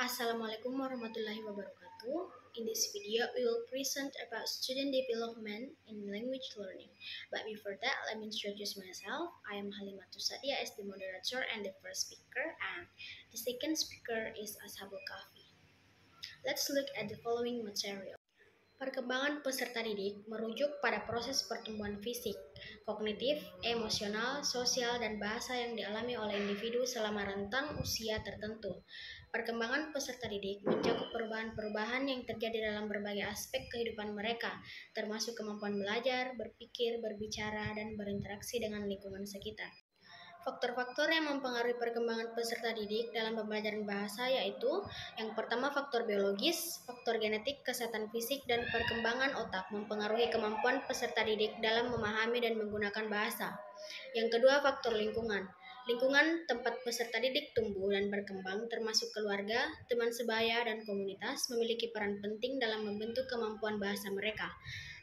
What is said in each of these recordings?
Assalamualaikum warahmatullahi wabarakatuh. In this video, we will present about student development in language learning. But before that, let me introduce myself. I am Halimatus Sadia as the moderator and the first speaker, and the second speaker is Ashabul Kahfi. Let's look at the following material. Perkembangan peserta didik merujuk pada proses pertumbuhan fisik, kognitif, emosional, sosial, dan bahasa yang dialami oleh individu selama rentang usia tertentu. Perkembangan peserta didik mencakup perubahan-perubahan yang terjadi dalam berbagai aspek kehidupan mereka, termasuk kemampuan belajar, berpikir, berbicara, dan berinteraksi dengan lingkungan sekitar. Faktor-faktor yang mempengaruhi perkembangan peserta didik dalam pembelajaran bahasa yaitu yang pertama faktor biologis, faktor genetik, kesehatan fisik, dan perkembangan otak mempengaruhi kemampuan peserta didik dalam memahami dan menggunakan bahasa. Yang kedua faktor lingkungan. Lingkungan tempat peserta didik tumbuh dan berkembang termasuk keluarga, teman sebaya, dan komunitas memiliki peran penting dalam membentuk kemampuan bahasa mereka.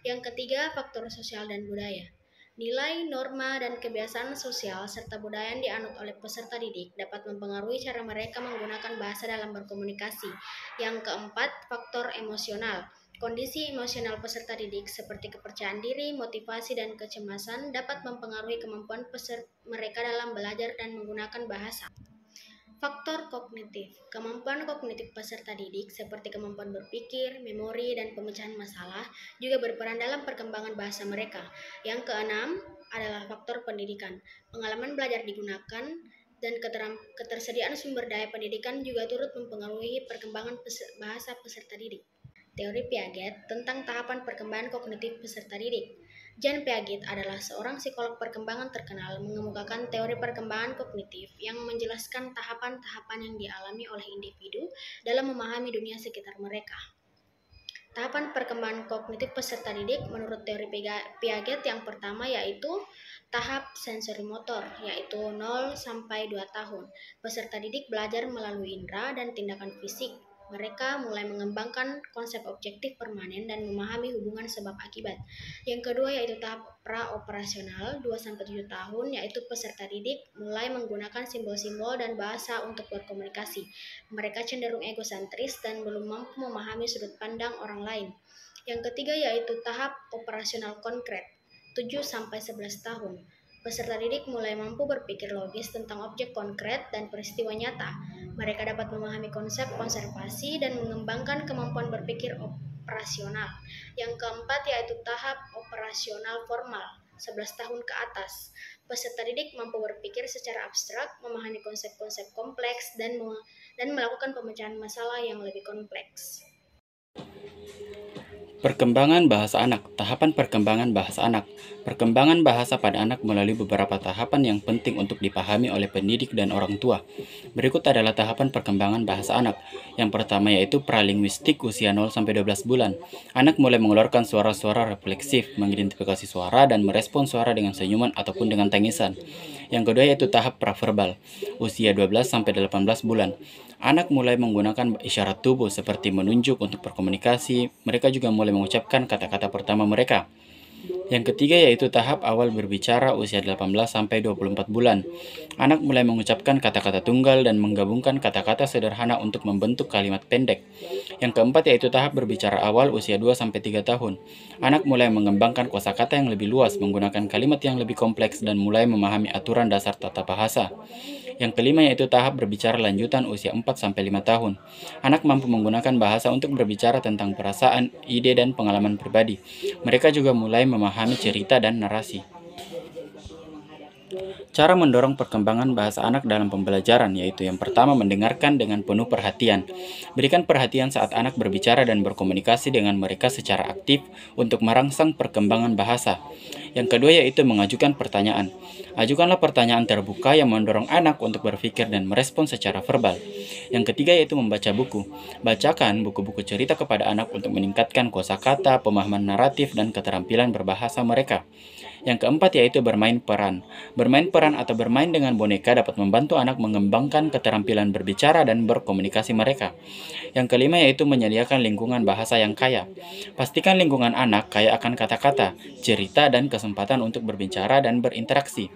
Yang ketiga faktor sosial dan budaya. Nilai, norma, dan kebiasaan sosial serta budaya yang dianut oleh peserta didik dapat mempengaruhi cara mereka menggunakan bahasa dalam berkomunikasi. Yang keempat, faktor emosional. Kondisi emosional peserta didik seperti kepercayaan diri, motivasi, dan kecemasan dapat mempengaruhi kemampuan mereka dalam belajar dan menggunakan bahasa. Faktor kognitif. Kemampuan kognitif peserta didik seperti kemampuan berpikir, memori, dan pemecahan masalah juga berperan dalam perkembangan bahasa mereka. Yang keenam adalah faktor pendidikan. Pengalaman belajar digunakan dan ketersediaan sumber daya pendidikan juga turut mempengaruhi perkembangan bahasa peserta didik. Teori Piaget tentang tahapan perkembangan kognitif peserta didik. Jean Piaget adalah seorang psikolog perkembangan terkenal mengemukakan teori perkembangan kognitif yang menjelaskan tahapan-tahapan yang dialami oleh individu dalam memahami dunia sekitar mereka. Tahapan perkembangan kognitif peserta didik menurut teori Piaget yang pertama yaitu tahap sensori motor, yaitu 0 sampai 2 tahun. Peserta didik belajar melalui indera dan tindakan fisik. Mereka mulai mengembangkan konsep objektif permanen dan memahami hubungan sebab akibat. Yang kedua yaitu tahap pra-operasional 2-7 tahun, yaitu peserta didik mulai menggunakan simbol-simbol dan bahasa untuk berkomunikasi. Mereka cenderung egosentris dan belum mampu memahami sudut pandang orang lain. Yang ketiga yaitu tahap operasional konkret 7-11 tahun. Peserta didik mulai mampu berpikir logis tentang objek konkret dan peristiwa nyata. Mereka dapat memahami konsep konservasi dan mengembangkan kemampuan berpikir operasional. Yang keempat yaitu tahap operasional formal, 11 tahun ke atas. Peserta didik mampu berpikir secara abstrak, memahami konsep-konsep kompleks, dan melakukan pemecahan masalah yang lebih kompleks. Perkembangan bahasa anak. Tahapan perkembangan bahasa anak. Perkembangan bahasa pada anak melalui beberapa tahapan yang penting untuk dipahami oleh pendidik dan orang tua. Berikut adalah tahapan perkembangan bahasa anak. Yang pertama yaitu pralinguistik usia 0-12 bulan. Anak mulai mengeluarkan suara-suara refleksif, mengidentifikasi suara, dan merespon suara dengan senyuman ataupun dengan tangisan. Yang kedua yaitu tahap praverbal, usia 12-18 bulan. Anak mulai menggunakan isyarat tubuh seperti menunjuk untuk berkomunikasi. Mereka juga mulai mengucapkan kata-kata pertama mereka. Yang ketiga yaitu tahap awal berbicara usia 18-24 bulan. Anak mulai mengucapkan kata-kata tunggal dan menggabungkan kata-kata sederhana untuk membentuk kalimat pendek. Yang keempat yaitu tahap berbicara awal usia 2-3 tahun. Anak mulai mengembangkan kosakata yang lebih luas, menggunakan kalimat yang lebih kompleks, dan mulai memahami aturan dasar tata bahasa. Yang kelima yaitu tahap berbicara lanjutan usia 4-5 tahun. Anak mampu menggunakan bahasa untuk berbicara tentang perasaan, ide, dan pengalaman pribadi. Mereka juga mulai memahami cerita dan narasi. Cara mendorong perkembangan bahasa anak dalam pembelajaran yaitu yang pertama mendengarkan dengan penuh perhatian. Berikan perhatian saat anak berbicara dan berkomunikasi dengan mereka secara aktif untuk merangsang perkembangan bahasa. Yang kedua yaitu mengajukan pertanyaan. Ajukanlah pertanyaan terbuka yang mendorong anak untuk berpikir dan merespon secara verbal. Yang ketiga yaitu membaca buku. Bacakan buku-buku cerita kepada anak untuk meningkatkan kosakata, pemahaman naratif, dan keterampilan berbahasa mereka. Yang keempat yaitu bermain peran. Bermain peran pembelajaran atau bermain dengan boneka dapat membantu anak mengembangkan keterampilan berbicara dan berkomunikasi mereka. Yang kelima yaitu menyediakan lingkungan bahasa yang kaya. Pastikan lingkungan anak kaya akan kata-kata, cerita, dan kesempatan untuk berbicara dan berinteraksi.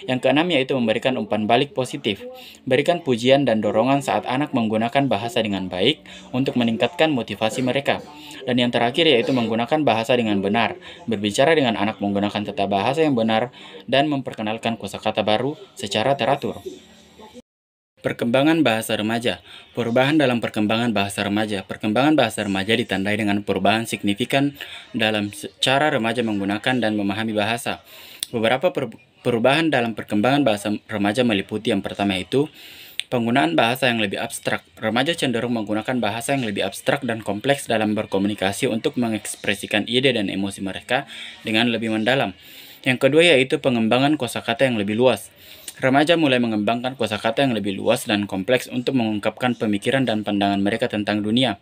Yang keenam yaitu memberikan umpan balik positif. Berikan pujian dan dorongan saat anak menggunakan bahasa dengan baik untuk meningkatkan motivasi mereka. Dan yang terakhir yaitu menggunakan bahasa dengan benar. Berbicara dengan anak menggunakan tata bahasa yang benar dan memperkenalkan kosakata baru secara teratur. Perkembangan bahasa remaja. Perubahan dalam perkembangan bahasa remaja. Perkembangan bahasa remaja ditandai dengan perubahan signifikan dalam cara remaja menggunakan dan memahami bahasa. Beberapa perubahan dalam perkembangan bahasa remaja meliputi yang pertama yaitu penggunaan bahasa yang lebih abstrak. Remaja cenderung menggunakan bahasa yang lebih abstrak dan kompleks dalam berkomunikasi untuk mengekspresikan ide dan emosi mereka dengan lebih mendalam. Yang kedua yaitu pengembangan kosakata yang lebih luas. Remaja mulai mengembangkan kosakata yang lebih luas dan kompleks untuk mengungkapkan pemikiran dan pandangan mereka tentang dunia.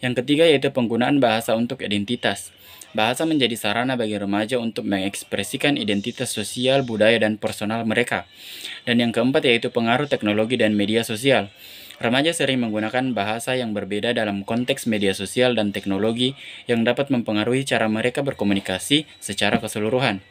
Yang ketiga yaitu penggunaan bahasa untuk identitas. Bahasa menjadi sarana bagi remaja untuk mengekspresikan identitas sosial, budaya, dan personal mereka. Dan yang keempat yaitu pengaruh teknologi dan media sosial. Remaja sering menggunakan bahasa yang berbeda dalam konteks media sosial dan teknologi yang dapat mempengaruhi cara mereka berkomunikasi secara keseluruhan.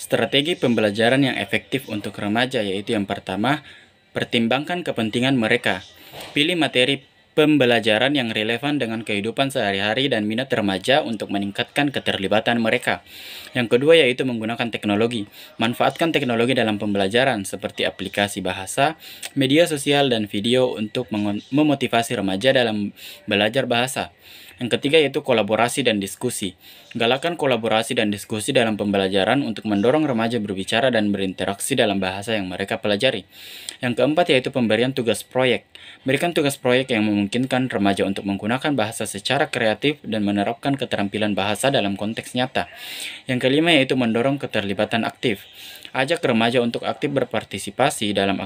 Strategi pembelajaran yang efektif untuk remaja yaitu yang pertama, pertimbangkan kepentingan mereka. Pilih materi pembelajaran yang relevan dengan kehidupan sehari-hari dan minat remaja untuk meningkatkan keterlibatan mereka. Yang kedua yaitu menggunakan teknologi. Manfaatkan teknologi dalam pembelajaran seperti aplikasi bahasa, media sosial, dan video untuk memotivasi remaja dalam belajar bahasa. Yang ketiga yaitu kolaborasi dan diskusi. Galakan kolaborasi dan diskusi dalam pembelajaran untuk mendorong remaja berbicara dan berinteraksi dalam bahasa yang mereka pelajari. Yang keempat yaitu pemberian tugas proyek. Berikan tugas proyek yang memungkinkan remaja untuk menggunakan bahasa secara kreatif dan menerapkan keterampilan bahasa dalam konteks nyata. Yang kelima yaitu mendorong keterlibatan aktif. Ajak remaja untuk aktif berpartisipasi dalam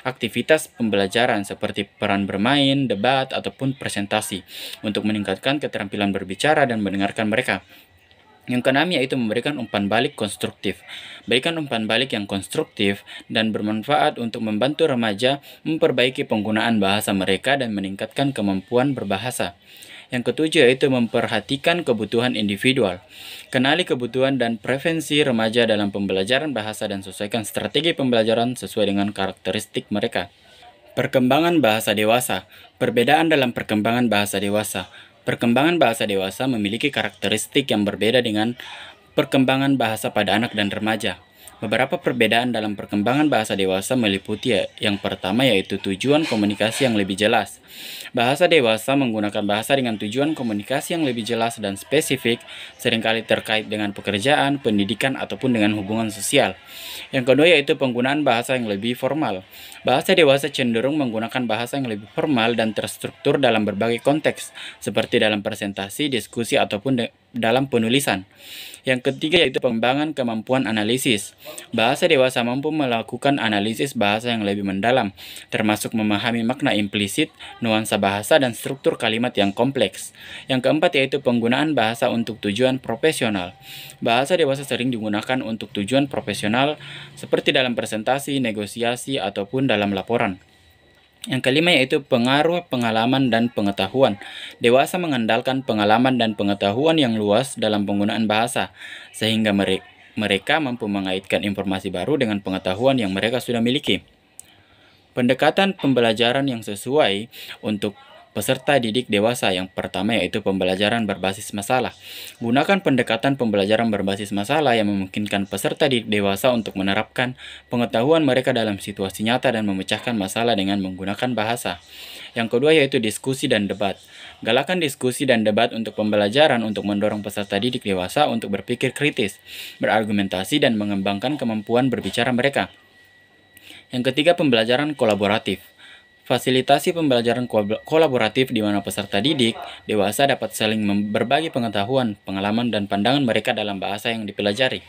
aktivitas pembelajaran seperti peran bermain, debat, ataupun presentasi untuk meningkatkan keterampilan berbicara dan mendengarkan mereka. Yang keenam yaitu memberikan umpan balik konstruktif. Berikan umpan balik yang konstruktif dan bermanfaat untuk membantu remaja memperbaiki penggunaan bahasa mereka dan meningkatkan kemampuan berbahasa. Yang ketujuh yaitu memperhatikan kebutuhan individual. Kenali kebutuhan dan preferensi remaja dalam pembelajaran bahasa dan sesuaikan strategi pembelajaran sesuai dengan karakteristik mereka. Perkembangan bahasa dewasa. Perbedaan dalam perkembangan bahasa dewasa. Perkembangan bahasa dewasa memiliki karakteristik yang berbeda dengan perkembangan bahasa pada anak dan remaja. Beberapa perbedaan dalam perkembangan bahasa dewasa meliputi yang pertama yaitu tujuan komunikasi yang lebih jelas. Bahasa dewasa menggunakan bahasa dengan tujuan komunikasi yang lebih jelas dan spesifik, seringkali terkait dengan pekerjaan, pendidikan, ataupun dengan hubungan sosial. Yang kedua yaitu penggunaan bahasa yang lebih formal. Bahasa dewasa cenderung menggunakan bahasa yang lebih formal dan terstruktur dalam berbagai konteks, seperti dalam presentasi, diskusi, ataupun dalam penulisan. Yang ketiga yaitu pengembangan kemampuan analisis. Bahasa dewasa mampu melakukan analisis bahasa yang lebih mendalam, termasuk memahami makna implisit, nuansa bahasa, dan struktur kalimat yang kompleks. Yang keempat yaitu penggunaan bahasa untuk tujuan profesional. Bahasa dewasa sering digunakan untuk tujuan profesional seperti dalam presentasi, negosiasi, ataupun dalam laporan. Yang kelima yaitu pengaruh pengalaman dan pengetahuan. Dewasa mengandalkan pengalaman dan pengetahuan yang luas dalam penggunaan bahasa, sehingga mereka mampu mengaitkan informasi baru dengan pengetahuan yang mereka sudah miliki. Pendekatan pembelajaran yang sesuai untuk peserta didik dewasa yang pertama yaitu pembelajaran berbasis masalah. Gunakan pendekatan pembelajaran berbasis masalah yang memungkinkan peserta didik dewasa untuk menerapkan pengetahuan mereka dalam situasi nyata dan memecahkan masalah dengan menggunakan bahasa. Yang kedua yaitu diskusi dan debat. Galakan diskusi dan debat untuk pembelajaran untuk mendorong peserta didik dewasa untuk berpikir kritis, berargumentasi, dan mengembangkan kemampuan berbicara mereka. Yang ketiga pembelajaran kolaboratif. Fasilitasi pembelajaran kolaboratif di mana peserta didik dewasa dapat saling berbagi pengetahuan, pengalaman, dan pandangan mereka dalam bahasa yang dipelajari.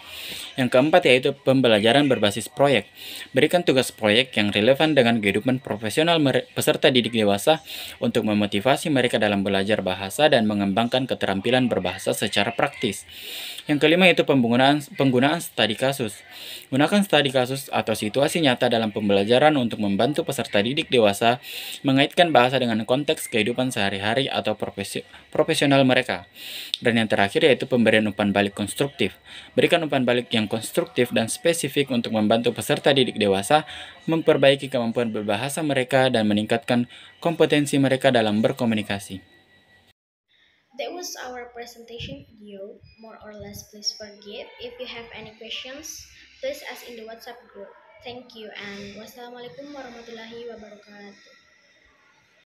Yang keempat yaitu pembelajaran berbasis proyek. Berikan tugas proyek yang relevan dengan kehidupan profesional peserta didik dewasa untuk memotivasi mereka dalam belajar bahasa dan mengembangkan keterampilan berbahasa secara praktis. Yang kelima itu penggunaan studi kasus. Gunakan studi kasus atau situasi nyata dalam pembelajaran untuk membantu peserta didik dewasa mengaitkan bahasa dengan konteks kehidupan sehari-hari atau profesional mereka. Dan yang terakhir yaitu pemberian umpan balik konstruktif. Berikan umpan balik yang konstruktif dan spesifik untuk membantu peserta didik dewasa memperbaiki kemampuan berbahasa mereka dan meningkatkan kompetensi mereka dalam berkomunikasi. That was our presentation video. More or less, please forgive. If you have any questions, please ask in the WhatsApp group. Thank you and wassalamualaikum warahmatullahi wabarakatuh.